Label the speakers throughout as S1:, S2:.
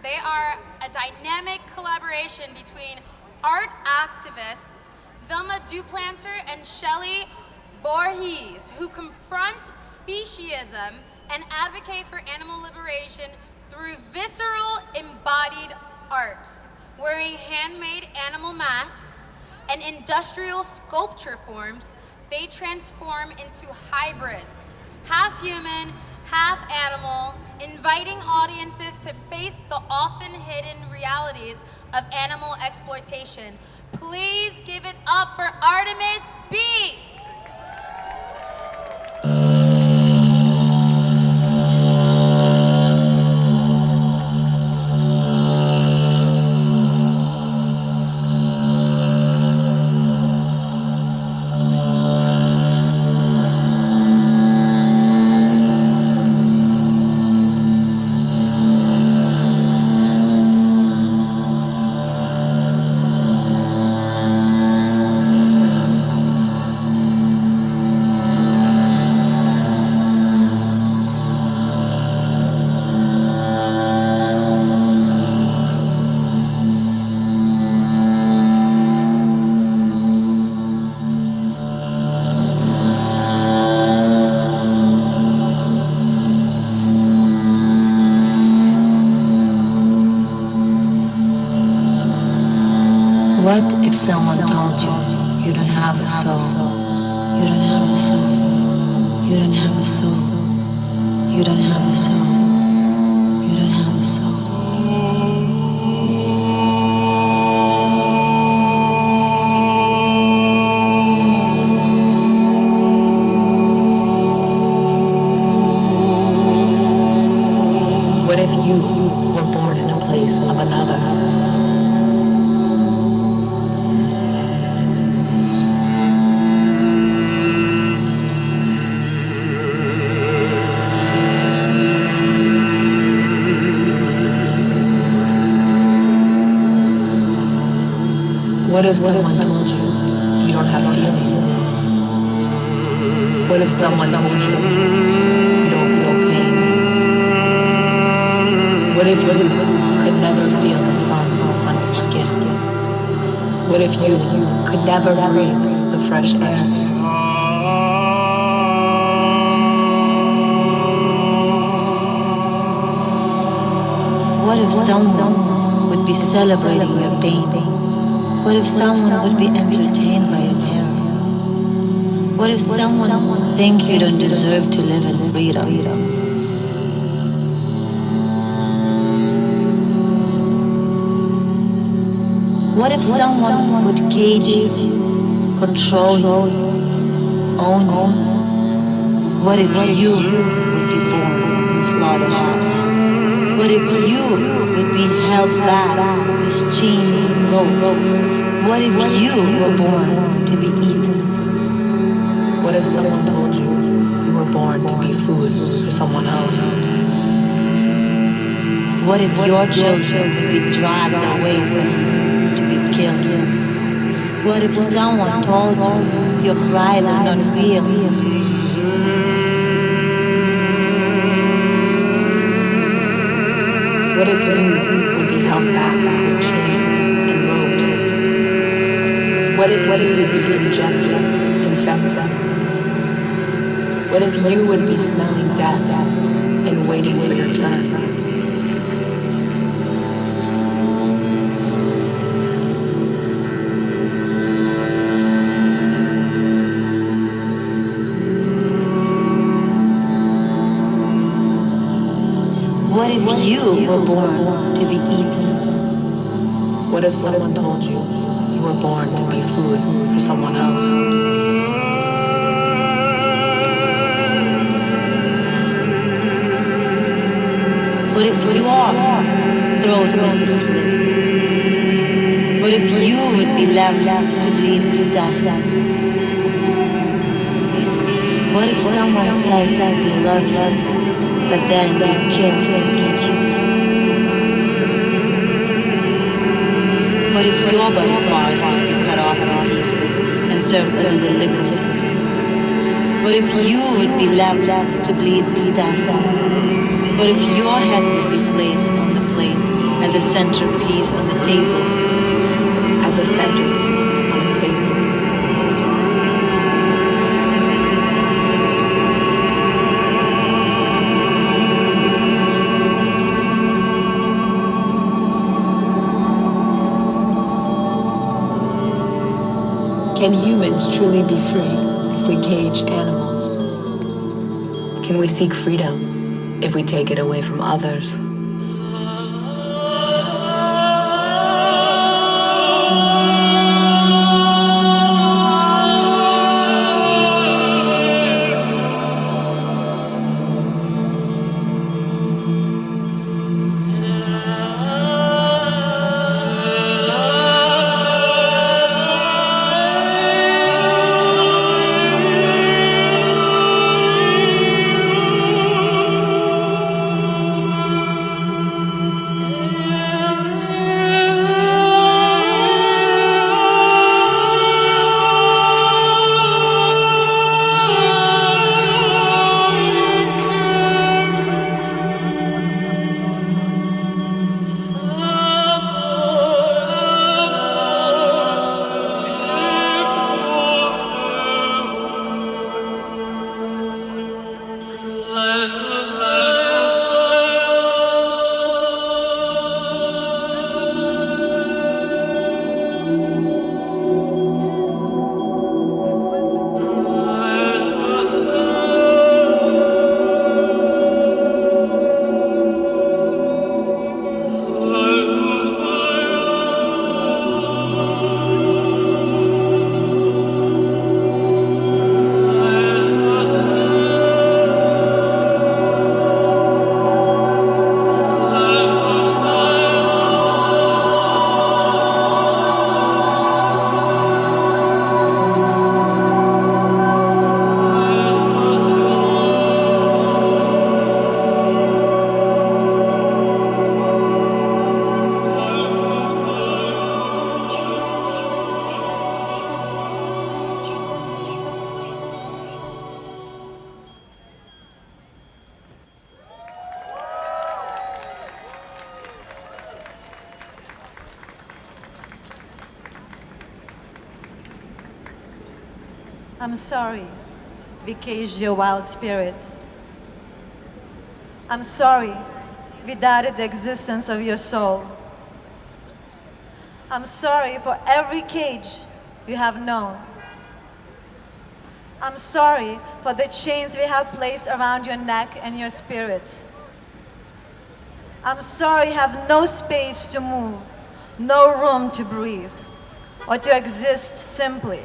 S1: They are a dynamic collaboration between art activists Vilma Duplánter and Shelley Borhees, who confront speciesism and advocate for animal liberation through visceral embodied arts, wearing handmade animal masks and industrial sculpture forms. They transform into hybrids, half human, half animal, inviting audiences to face the often hidden realities of animal exploitation. Please give it up for Artemis Beast!
S2: What if someone told you you don't have a soul? You don't have a soul. You don't have a soul. You don't have a soul. You don't have a soul. What if you were born in a place of another? What if someone told you you don't have feelings? What if someone told you you don't feel pain? What if you could never feel the sun on your skin? What if you could never breathe the fresh air? What if someone would be celebrating your pain? What if someone would be entertained by your terror? What if someone think you don't deserve to live in freedom? What if someone would cage you, control you, own you? What if you would be born in a slaughterhouse? What if you would be held back with chains and ropes? What if you were born to be eaten? What if someone told you you were born to be food for someone else? What if your children would be dragged away from you to be killed? What if someone told you your cries are not real? What if you would be held back with chains and ropes? What if you would be injected, infected? What if you would be smelling death and waiting for your turn? What if you were born to be eaten? What if someone told you you were born to be food for someone else? What if your throat would be slit? What if you would be left to bleed to death? What if someone says that they love you, but then they kill and eat you? What if your body parts would be cut off in pieces and served as a delicacy? What if you would be left to bleed to death? What if your head would be placed on the plate as as a centerpiece on the table.
S3: As a centerpiece on a table. Can humans truly be free if we cage animals? Can we seek freedom if we take it away from others?
S4: I'm sorry, we caged your wild spirit. I'm sorry, we doubted the existence of your soul. I'm sorry for every cage you have known. I'm sorry for the chains we have placed around your neck and your spirit. I'm sorry you have no space to move, no room to breathe, or to exist simply.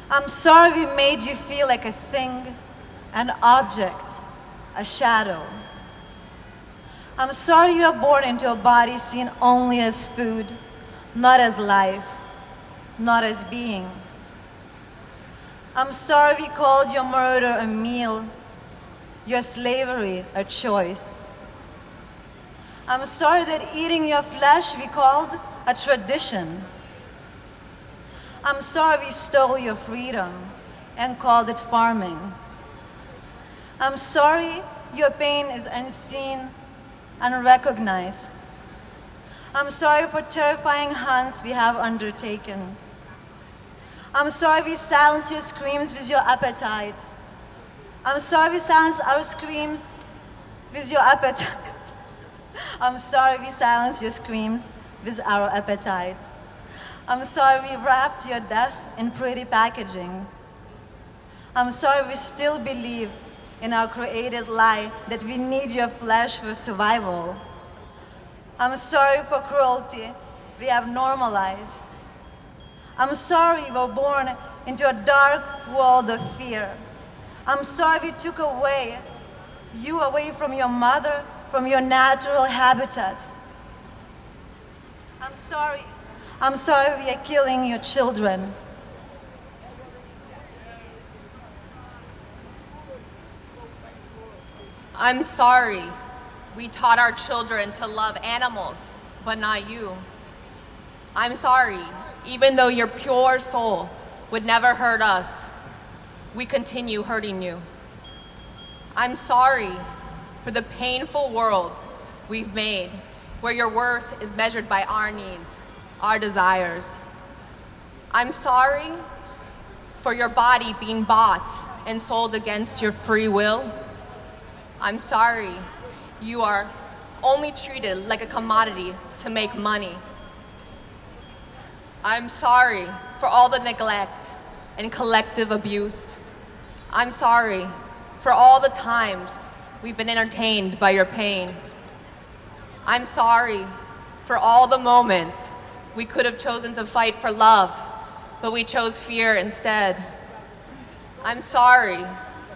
S4: I'm sorry we made you feel like a thing, an object, a shadow. I'm sorry you were born into a body seen only as food, not as life, not as being. I'm sorry we called your murder a meal, your slavery a choice. I'm sorry that eating your flesh we called a tradition. I'm sorry we stole your freedom and called it farming. I'm sorry your pain is unseen, unrecognized. I'm sorry for terrifying hunts we have undertaken. I'm sorry we silence your screams with your appetite. I'm sorry we silence our screams with your appetite. I'm sorry we silence your screams with our appetite. I'm sorry we wrapped your death in pretty packaging. I'm sorry we still believe in our created lie that we need your flesh for survival. I'm sorry for cruelty we have normalized. I'm sorry we were born into a dark world of fear. I'm sorry we took you away from your mother, from your natural habitat. I'm sorry we are killing your children.
S3: I'm sorry we taught our children to love animals, but not you. I'm sorry, even though your pure soul would never hurt us, we continue hurting you. I'm sorry for the painful world we've made where your worth is measured by our needs, our desires. I'm sorry for your body being bought and sold against your free will. I'm sorry you are only treated like a commodity to make money. I'm sorry for all the neglect and collective abuse. I'm sorry for all the times we've been entertained by your pain. I'm sorry for all the moments we could have chosen to fight for love, but we chose fear instead. I'm sorry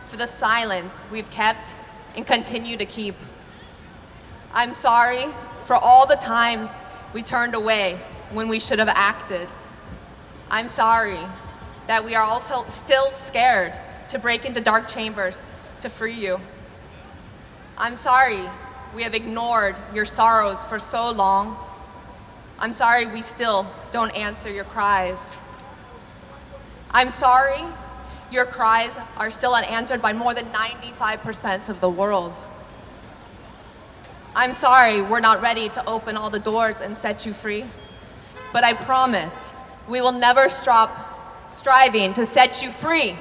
S3: for the silence we've kept and continue to keep. I'm sorry for all the times we turned away when we should have acted. I'm sorry that we are also still scared to break into dark chambers to free you. I'm sorry we have ignored your sorrows for so long. I'm sorry we still don't answer your cries. I'm sorry your cries are still unanswered by more than 95% of the world. I'm sorry we're not ready to open all the doors and set you free, but I promise we will never stop striving to set you free.